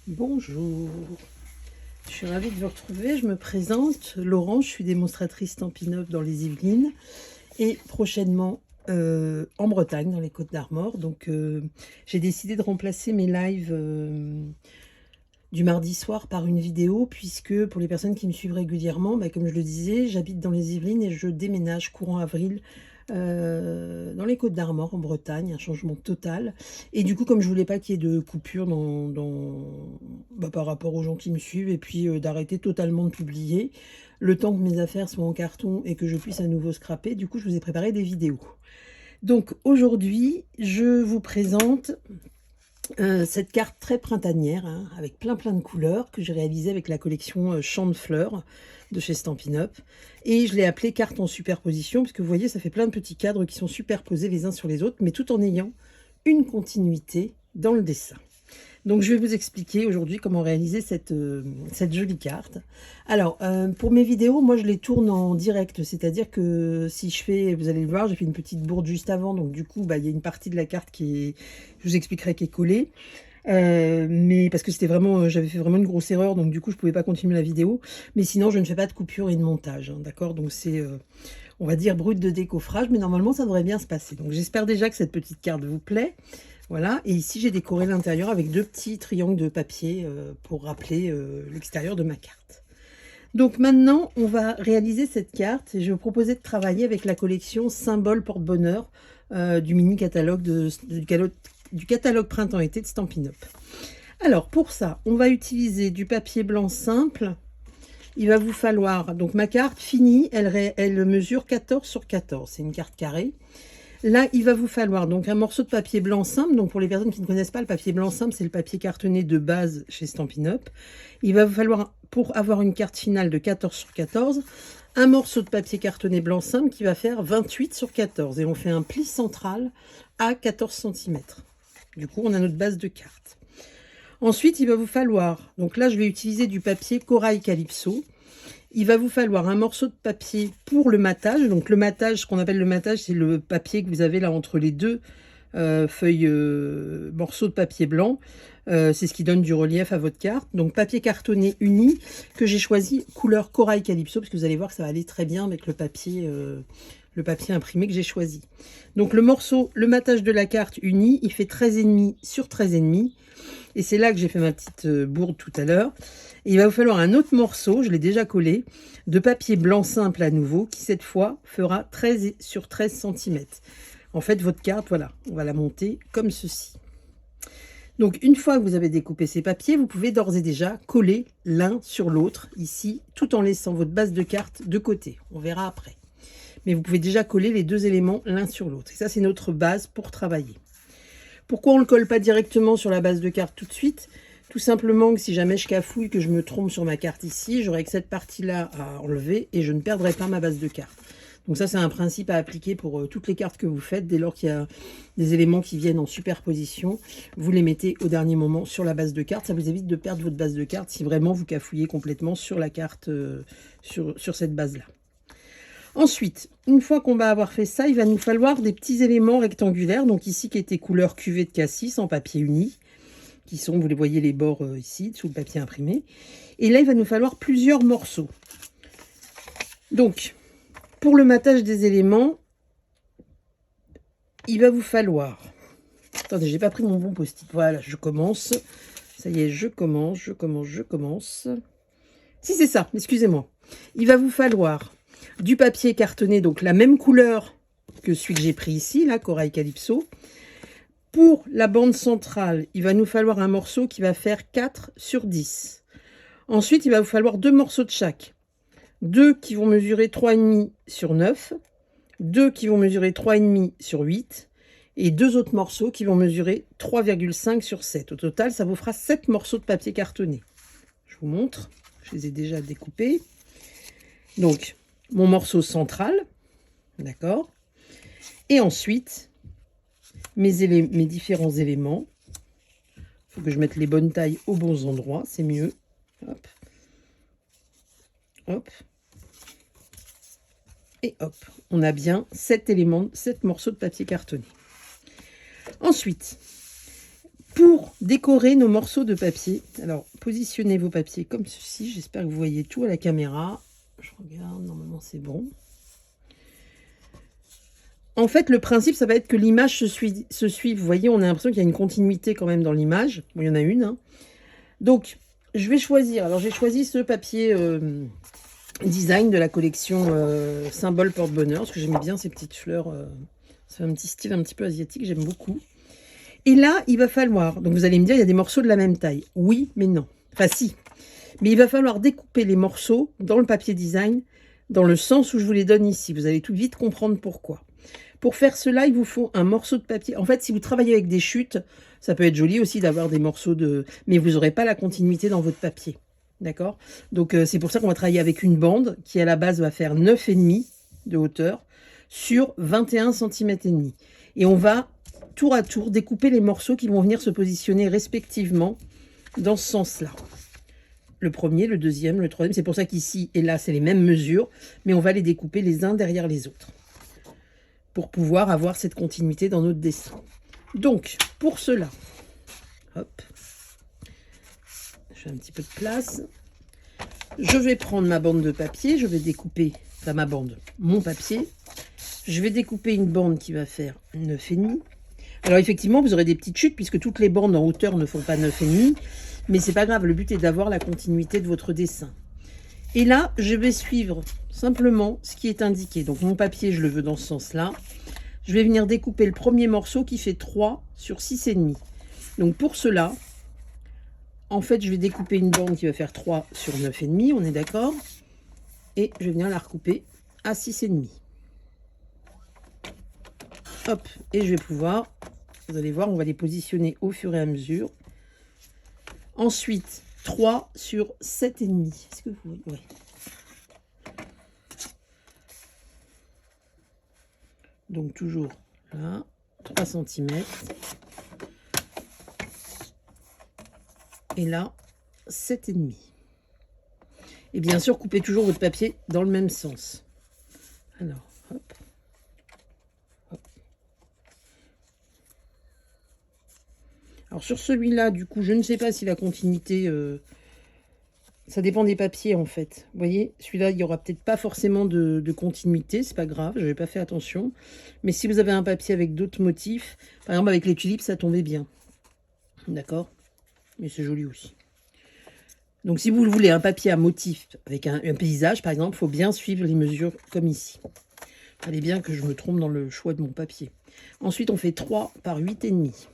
Bonjour, je suis ravie de vous retrouver. Je me présente, Laurent, je suis démonstratrice Stampin' Up dans les Yvelines et prochainement en Bretagne, dans les Côtes-d'Armor. Donc j'ai décidé de remplacer mes lives du mardi soir par une vidéo, puisque pour les personnes qui me suivent régulièrement, comme je le disais, j'habite dans les Yvelines et je déménage courant avril dans les Côtes-d'Armor en Bretagne, un changement total. Et du coup, comme je voulais pas qu'il y ait de coupure par rapport aux gens qui me suivent, et puis d'arrêter totalement de publier, le temps que mes affaires soient en carton et que je puisse à nouveau scraper, du coup, je vous ai préparé des vidéos. Donc aujourd'hui, je vous présente cette carte très printanière, hein, avec plein de couleurs, que j'ai réalisée avec la collection Champs de fleurs de chez Stampin' Up. Et je l'ai appelée carte en superposition, parce que vous voyez, ça fait plein de petits cadres qui sont superposés les uns sur les autres, mais tout en ayant une continuité dans le dessin. Donc je vais vous expliquer aujourd'hui comment réaliser cette jolie carte. Alors pour mes vidéos, moi je les tourne en direct, c'est-à-dire que si je fais, vous allez le voir, j'ai fait une petite bourde juste avant, donc du coup il y a une partie de la carte qui est, je vous expliquerai, qui est collée. Mais parce que c'était vraiment, j'avais fait vraiment une grosse erreur, donc du coup je pouvais pas continuer la vidéo. Mais sinon je ne fais pas de coupure et de montage, hein, d'accord? Donc c'est, on va dire, brut de décoffrage, mais normalement ça devrait bien se passer. Donc j'espère déjà que cette petite carte vous plaît. Voilà, et ici j'ai décoré l'intérieur avec deux petits triangles de papier pour rappeler l'extérieur de ma carte. Donc maintenant, on va réaliser cette carte et je vais vous proposer de travailler avec la collection Symbole Porte-Bonheur du mini catalogue du catalogue printemps-été de Stampin' Up. Alors pour ça, on va utiliser du papier blanc simple. Il va vous falloir, donc ma carte finie, elle mesure 14 sur 14, c'est une carte carrée. Là, il va vous falloir donc un morceau de papier blanc simple. Donc pour les personnes qui ne connaissent pas, le papier blanc simple, c'est le papier cartonné de base chez Stampin' Up. Il va vous falloir, pour avoir une carte finale de 14 sur 14, un morceau de papier cartonné blanc simple qui va faire 28 sur 14. Et on fait un pli central à 14 cm. Du coup, on a notre base de carte. Ensuite, il va vous falloir, donc là, je vais utiliser du papier Corail Calypso. Il va vous falloir un morceau de papier pour le matage. Donc le matage, ce qu'on appelle le matage, c'est le papier que vous avez là entre les deux feuilles, morceaux de papier blanc. C'est ce qui donne du relief à votre carte. Donc papier cartonné uni que j'ai choisi couleur Corail Calypso, parce que vous allez voir que ça va aller très bien avec le papier imprimé que j'ai choisi. Donc le morceau, le matage de la carte uni, il fait 13,5 sur 13,5. Et c'est là que j'ai fait ma petite bourde tout à l'heure. Et il va vous falloir un autre morceau, je l'ai déjà collé, de papier blanc simple à nouveau, qui cette fois fera 13 sur 13 cm. En fait, votre carte, voilà, on va la monter comme ceci. Donc, une fois que vous avez découpé ces papiers, vous pouvez d'ores et déjà coller l'un sur l'autre, ici, tout en laissant votre base de carte de côté. On verra après. Mais vous pouvez déjà coller les deux éléments l'un sur l'autre. Et ça, c'est notre base pour travailler. Pourquoi on ne le colle pas directement sur la base de carte tout de suite? Tout simplement que si jamais je cafouille, que je me trompe sur ma carte ici, j'aurai que cette partie-là à enlever et je ne perdrai pas ma base de carte. Donc ça, c'est un principe à appliquer pour toutes les cartes que vous faites. Dès lors qu'il y a des éléments qui viennent en superposition, vous les mettez au dernier moment sur la base de carte. Ça vous évite de perdre votre base de carte si vraiment vous cafouillez complètement sur la carte, sur cette base-là. Ensuite, une fois qu'on va avoir fait ça, il va nous falloir des petits éléments rectangulaires. Donc ici, qui était couleur cuvée de cassis en papier uni, qui sont, vous les voyez, les bords ici, sous le papier imprimé. Et là, il va nous falloir plusieurs morceaux. Donc, pour le matage des éléments, il va vous falloir... Attendez, j'ai pas pris mon bon post-it. Voilà, je commence. Ça y est, je commence. Si, c'est ça, excusez-moi. Il va vous falloir du papier cartonné, donc la même couleur que celui que j'ai pris ici, là, Corail Calypso. Pour la bande centrale, il va nous falloir un morceau qui va faire 4 sur 10. Ensuite, il va vous falloir deux morceaux de chaque. Deux qui vont mesurer 3,5 sur 9, deux qui vont mesurer 3,5 sur 8, et deux autres morceaux qui vont mesurer 3,5 sur 7. Au total, ça vous fera 7 morceaux de papier cartonné. Je vous montre, je les ai déjà découpés. Donc, mon morceau central, d'accord? Et ensuite, mes différents éléments. Il faut que je mette les bonnes tailles aux bons endroits, c'est mieux. Hop. Hop. Et hop. On a bien 7 éléments, 7 morceaux de papier cartonné. Ensuite, Pour décorer nos morceaux de papier, alors positionnez vos papiers comme ceci. J'espère que vous voyez tout à la caméra. Je regarde, normalement c'est bon. En fait, le principe, ça va être que l'image se suive. Vous voyez, on a l'impression qu'il y a une continuité quand même dans l'image. Bon, il y en a une. Hein. Donc, je vais choisir. Alors, j'ai choisi ce papier design de la collection Symbole Porte-Bonheur, parce que j'aimais bien ces petites fleurs. C'est un petit style un petit peu asiatique, j'aime beaucoup. Et là, il va falloir... Donc, vous allez me dire, il y a des morceaux de la même taille. Oui, mais non. Enfin, si. Mais il va falloir découper les morceaux dans le papier design, dans le sens où je vous les donne ici. Vous allez tout de vite comprendre pourquoi. Pour faire cela, il vous faut un morceau de papier. En fait, si vous travaillez avec des chutes, ça peut être joli aussi d'avoir des morceaux de... Mais vous n'aurez pas la continuité dans votre papier. D'accord? Donc, c'est pour ça qu'on va travailler avec une bande qui, à la base, va faire 9,5 de hauteur sur 21 cm et demi. Et on va, tour à tour, découper les morceaux qui vont venir se positionner respectivement dans ce sens-là. Le premier, le deuxième, le troisième. C'est pour ça qu'ici et là, c'est les mêmes mesures, mais on va les découper les uns derrière les autres, pour pouvoir avoir cette continuité dans notre dessin. Donc, pour cela, hop, je fais un petit peu de place. Je vais prendre ma bande de papier, je vais découper, enfin ma bande, mon papier. Je vais découper une bande qui va faire 9,5. Alors effectivement, vous aurez des petites chutes, puisque toutes les bandes en hauteur ne font pas 9,5. Mais c'est pas grave, le but est d'avoir la continuité de votre dessin. Et là, je vais suivre simplement ce qui est indiqué. Donc mon papier, je le veux dans ce sens-là. Je vais venir découper le premier morceau qui fait 3 sur 6,5. Donc pour cela, en fait, je vais découper une bande qui va faire 3 sur 9,5, on est d'accord? Et je vais venir la recouper à 6,5. Hop, et je vais pouvoir, vous allez voir, on va les positionner au fur et à mesure. Ensuite, 3 sur 7,5. Est-ce que vous voyez? Ouais. Donc toujours là, 3 cm. Et là, 7,5. Et bien sûr, coupez toujours votre papier dans le même sens. Alors, hop. Hop. Alors sur celui-là, du coup, je ne sais pas si la continuité... ça dépend des papiers, en fait. Vous voyez, celui-là, il n'y aura peut-être pas forcément de continuité. C'est pas grave, je n'avais pas fait attention. Mais si vous avez un papier avec d'autres motifs, par exemple avec les tulipes, ça tombait bien. D'accord? Mais c'est joli aussi. Donc, si vous voulez un papier à motif avec un paysage, par exemple, il faut bien suivre les mesures comme ici. Il fallait bien que je me trompe dans le choix de mon papier. Ensuite, on fait 3 par 8,5.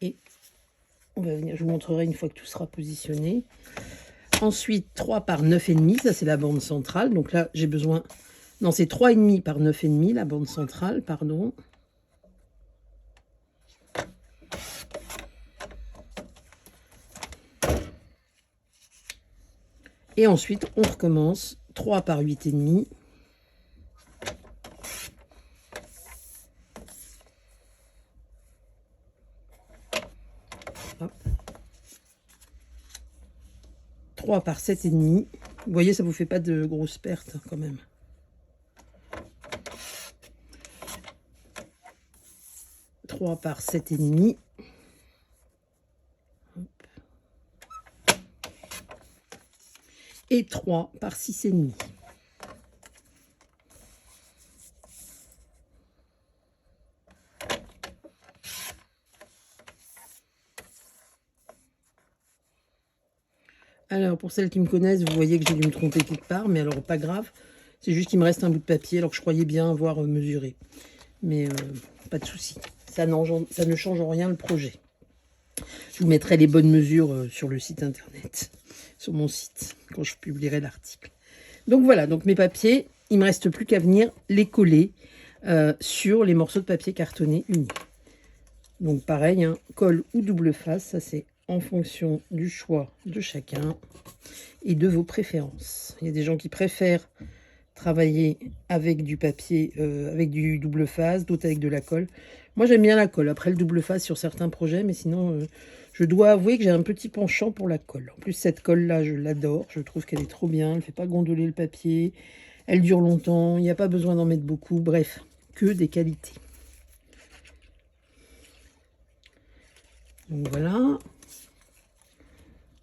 Et on va venir, je vous montrerai une fois que tout sera positionné. Ensuite, 3 par 9,5, ça c'est la bande centrale. Donc là, j'ai besoin... Non, c'est 3,5 par 9,5, la bande centrale, pardon. Et ensuite, on recommence 3 par 8,5. Hop. 3 par 7,5. Vous voyez, ça ne vous fait pas de grosses pertes quand même. Par 7,5. Et 3 par 6,5. Alors, pour celles qui me connaissent, vous voyez que j'ai dû me tromper quelque part, mais alors pas grave. C'est juste qu'il me reste un bout de papier, alors que je croyais bien avoir mesuré. Mais pas de souci. Ça ne change en rien le projet. Je vous mettrai les bonnes mesures sur le site internet, sur mon site, quand je publierai l'article. Donc voilà, donc mes papiers, il ne me reste plus qu'à venir les coller sur les morceaux de papier cartonné unis. Donc pareil, hein, colle ou double face, ça c'est en fonction du choix de chacun et de vos préférences. Il y a des gens qui préfèrent travailler avec du papier, avec du double face, d'autres avec de la colle. Moi, j'aime bien la colle. Après, le double face sur certains projets, mais sinon, je dois avouer que j'ai un petit penchant pour la colle. En plus, cette colle-là, je l'adore. Je trouve qu'elle est trop bien. Elle ne fait pas gondoler le papier. Elle dure longtemps. Il n'y a pas besoin d'en mettre beaucoup. Bref, que des qualités. Donc voilà.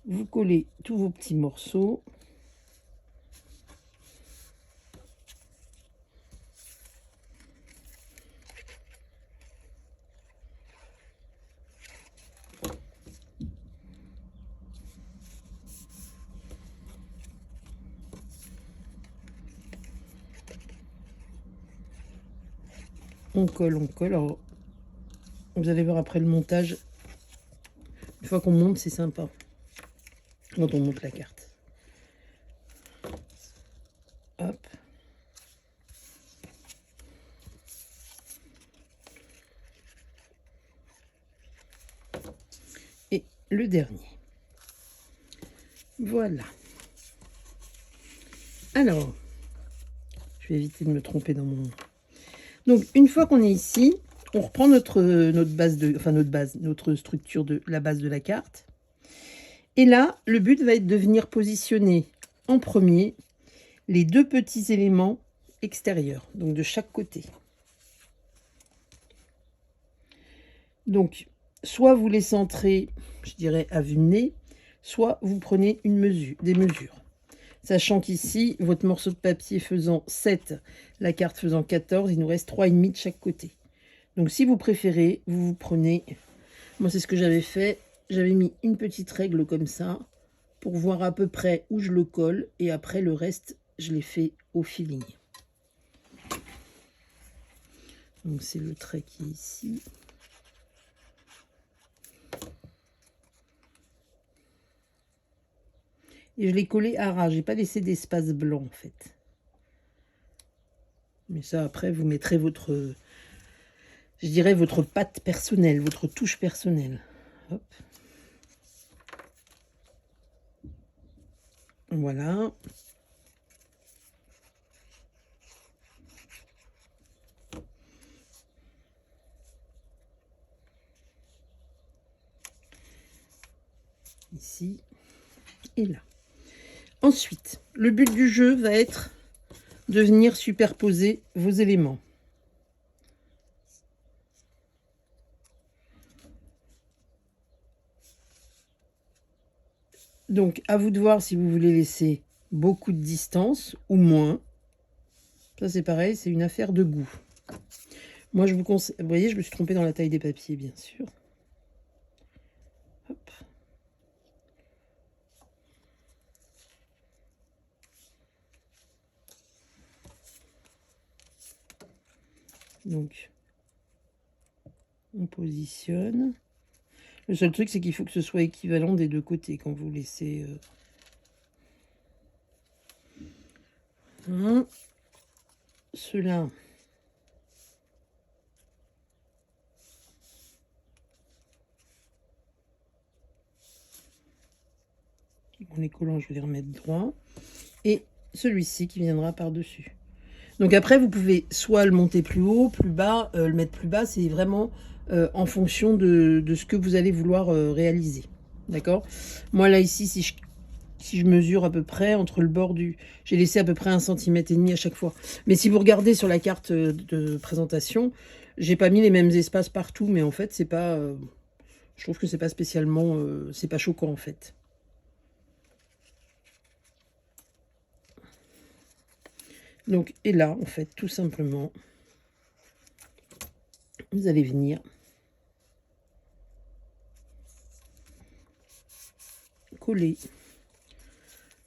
Vous collez tous vos petits morceaux. On colle, on colle. Alors, vous allez voir après le montage. Une fois qu'on monte, c'est sympa. Quand on monte la carte. Hop. Et le dernier. Voilà. Alors, je vais éviter de me tromper dans mon... Donc, une fois qu'on est ici, on reprend notre base de... Enfin, notre structure de la base de la carte. Et là, le but va être de venir positionner en premier les deux petits éléments extérieurs, donc de chaque côté. Donc, soit vous les centrez, je dirais, à vue de nez, soit vous prenez des mesures. Sachant qu'ici, votre morceau de papier faisant 7, la carte faisant 14, il nous reste 3,5 de chaque côté. Donc, si vous préférez, vous prenez... Moi, c'est ce que j'avais fait. J'avais mis une petite règle comme ça pour voir à peu près où je le colle. Et après, le reste, je l'ai fait au feeling. Donc, c'est le trait qui est ici. Et je l'ai collé à ras. J'ai pas laissé d'espace blanc, en fait. Mais ça, après, vous mettrez votre... Je dirais votre patte personnelle, votre touche personnelle. Hop. Voilà. Ici et là. Ensuite, le but du jeu va être de venir superposer vos éléments. Donc, à vous de voir si vous voulez laisser beaucoup de distance ou moins. Ça, c'est pareil, c'est une affaire de goût. Moi, je vous conseille... Vous voyez, je me suis trompée dans la taille des papiers, bien sûr. Hop. Donc, on positionne. Le seul truc, c'est qu'il faut que ce soit équivalent des deux côtés quand vous laissez... Ceux-là. En les collant, je vais les remettre droit. Et celui-ci qui viendra par-dessus. Donc après, vous pouvez soit le monter plus haut, plus bas, le mettre plus bas. C'est vraiment en fonction de ce que vous allez vouloir réaliser. D'accord? Moi, là, ici, si je mesure à peu près entre le bord du... J'ai laissé à peu près 1,5 cm à chaque fois. Mais si vous regardez sur la carte de présentation, j'ai pas mis les mêmes espaces partout. Mais en fait, c'est pas... je trouve que c'est pas spécialement... c'est pas choquant, en fait. Donc, et là, en fait, tout simplement, vous allez venir coller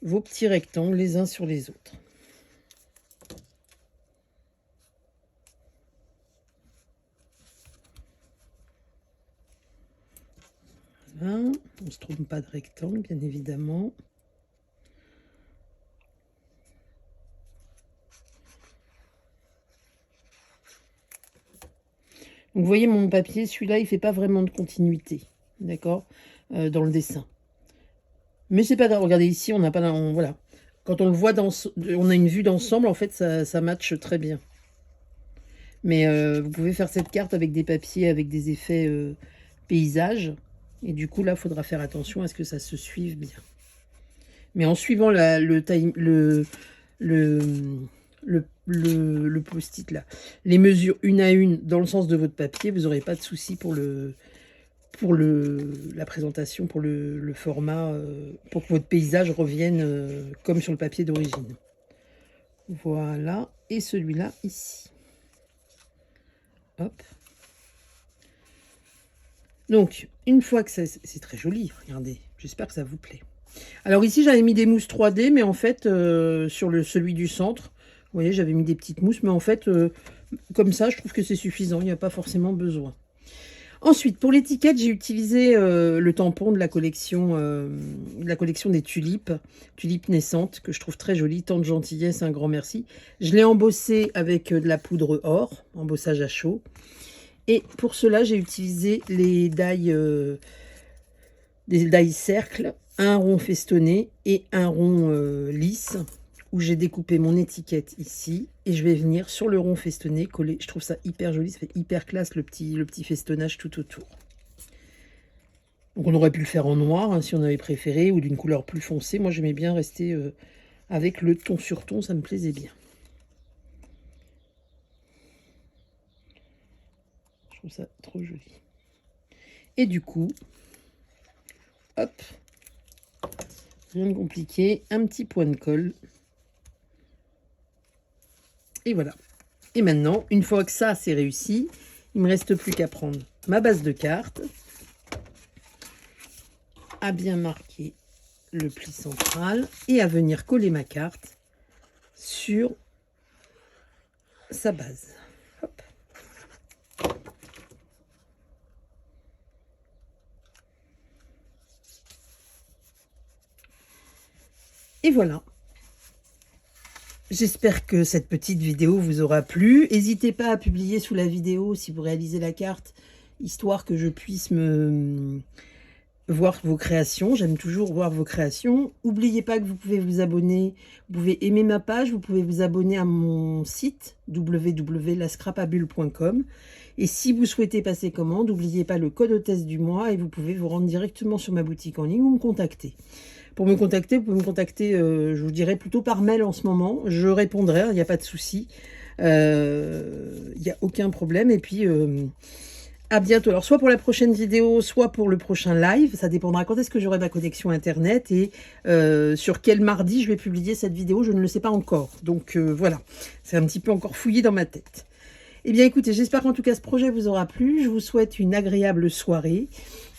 vos petits rectangles les uns sur les autres. Voilà. On ne se trompe pas de rectangle, bien évidemment. Donc, vous voyez mon papier, celui-là, il ne fait pas vraiment de continuité, d'accord, dans le dessin. Mais c'est pas grave, regardez ici, on n'a pas... voilà. Quand on le voit, on a une vue d'ensemble, en fait, ça matche très bien. Mais vous pouvez faire cette carte avec des papiers, avec des effets paysages. Et du coup, là, il faudra faire attention à ce que ça se suive bien. Mais en suivant le post-it là, les mesures une à une dans le sens de votre papier, vous n'aurez pas de souci pour la présentation, pour le format, pour que votre paysage revienne comme sur le papier d'origine. Voilà, et celui-là ici. Hop. Donc, une fois que c'est très joli, regardez, j'espère que ça vous plaît. Alors ici, j'avais mis des mousses 3D, mais en fait, sur celui du centre, vous voyez, j'avais mis des petites mousses, mais en fait, comme ça, je trouve que c'est suffisant, il n'y a pas forcément besoin. Ensuite, pour l'étiquette, j'ai utilisé le tampon de la collection des tulipes naissantes, que je trouve très jolie, tant de gentillesse, un grand merci. Je l'ai embossé avec de la poudre or, embossage à chaud. Et pour cela, j'ai utilisé les des die cercles, un rond festonné et un rond lisse, où j'ai découpé mon étiquette ici. Et je vais venir sur le rond festonné coller. Je trouve ça hyper joli, ça fait hyper classe le petit festonnage tout autour. Donc on aurait pu le faire en noir hein, si on avait préféré, ou d'une couleur plus foncée. Moi j'aimais bien rester avec le ton sur ton, ça me plaisait bien. Je trouve ça trop joli. Et du coup, hop, rien de compliqué, un petit point de colle. Et voilà. Et maintenant, une fois que ça c'est réussi, il ne me reste plus qu'à prendre ma base de carte, à bien marquer le pli central et à venir coller ma carte sur sa base. Hop. Et voilà. J'espère que cette petite vidéo vous aura plu. N'hésitez pas à publier sous la vidéo si vous réalisez la carte, histoire que je puisse voir vos créations. J'aime toujours voir vos créations. N'oubliez pas que vous pouvez vous abonner, vous pouvez aimer ma page, vous pouvez vous abonner à mon site www.lascrapabule.com. Et si vous souhaitez passer commande, n'oubliez pas le code hôtesse du mois et vous pouvez vous rendre directement sur ma boutique en ligne ou me contacter. Pour me contacter, vous pouvez me contacter, je vous dirais plutôt par mail en ce moment. Je répondrai, il n'y a pas de souci. Il n'y a aucun problème. Et puis, à bientôt. Alors, soit pour la prochaine vidéo, soit pour le prochain live. Ça dépendra quand est-ce que j'aurai ma connexion Internet et sur quel mardi je vais publier cette vidéo. Je ne le sais pas encore. Donc, voilà. C'est un petit peu encore fouillé dans ma tête. Eh bien, écoutez, j'espère qu'en tout cas, ce projet vous aura plu. Je vous souhaite une agréable soirée.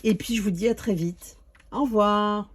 Et puis, je vous dis à très vite. Au revoir.